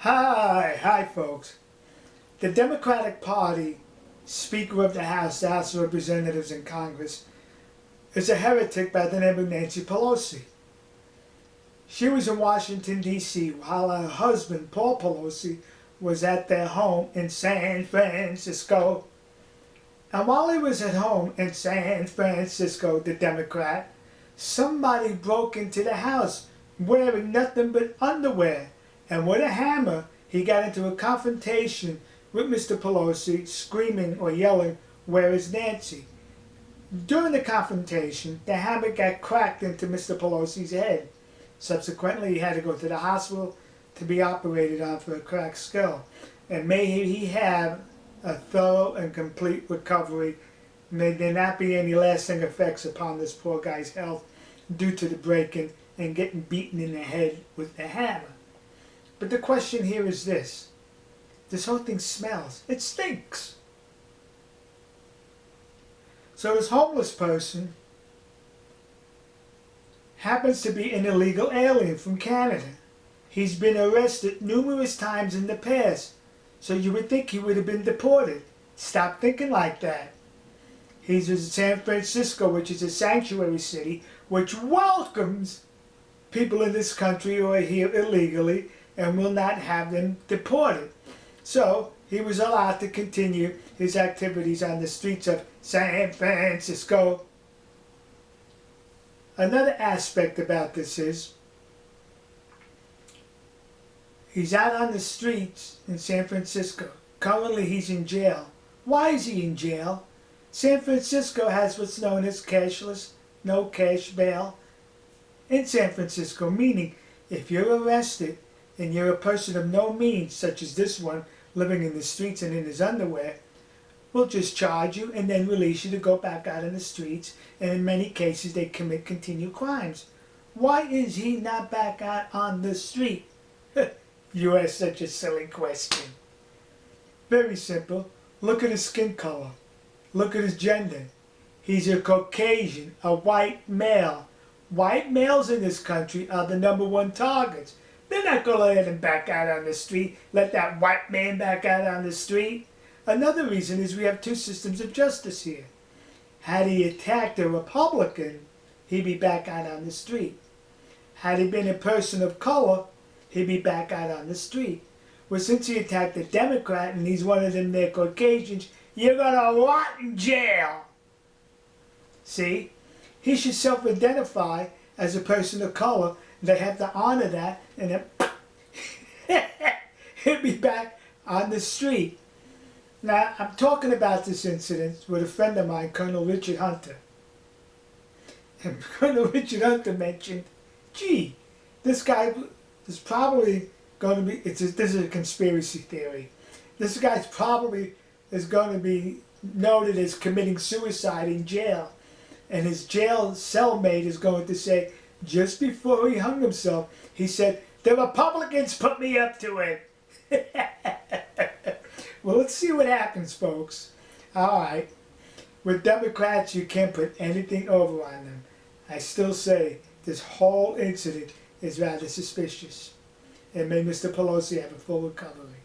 Hi folks. The Democratic Party Speaker of the House of Representatives in Congress is a heretic by the name of Nancy Pelosi. She was in Washington, D.C. while her husband, Paul Pelosi, was at their home in San Francisco. And while he was at home in San Francisco, the Democrat, somebody broke into the house wearing nothing but underwear. And with a hammer, he got into a confrontation with Mr. Pelosi, screaming or yelling, "Where is Nancy?" During the confrontation, the hammer got cracked into Mr. Pelosi's head. Subsequently, he had to go to the hospital to be operated on for a cracked skull. And may he have a thorough and complete recovery. May there not be any lasting effects upon this poor guy's health due to the break-in and getting beaten in the head with the hammer. But the question here is this. This whole thing smells. It stinks. So this homeless person happens to be an illegal alien from Canada. He's been arrested numerous times in the past. So you would think he would have been deported. Stop thinking like that. He's in San Francisco, which is a sanctuary city, which welcomes people in this country who are here illegally and will not have them deported. So he was allowed to continue his activities on the streets of San Francisco. Another aspect about this is he's out on the streets in San Francisco. Currently he's in jail. Why is he in jail? San Francisco has what's known as cashless, no cash bail in San Francisco, meaning if you're arrested and you're a person of no means, such as this one, living in the streets and in his underwear, we'll just charge you and then release you to go back out in the streets, and in many cases they commit continued crimes. Why is he not back out on the street? You ask such a silly question. Very simple. Look at his skin color. Look at his gender. He's a Caucasian, a white male. White males in this country are the #1 targets. They're not going to let him back out on the street, let that white man back out on the street. Another reason is we have two systems of justice here. Had he attacked a Republican, he'd be back out on the street. Had he been a person of color, he'd be back out on the street. Well, since he attacked a Democrat and he's one of them there Caucasians, you're going to rot in jail. See? He should self-identify as a person of color. They have to honor that, and then he'll be back on the street. Now, I'm talking about this incident with a friend of mine, Colonel Richard Hunter. And Colonel Richard Hunter mentioned, gee, this guy is probably going to be, this is a conspiracy theory. This guy's probably is going to be noted as committing suicide in jail. And his jail cellmate is going to say, just before he hung himself, he said, "The Republicans put me up to it." Well, let's see what happens, folks. All right. With Democrats, you can't put anything over on them. I still say this whole incident is rather suspicious. And may Mr. Pelosi have a full recovery.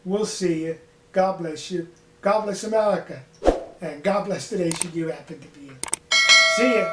We'll see you. God bless you. God bless America. And God bless the nation you happen to be in. See ya.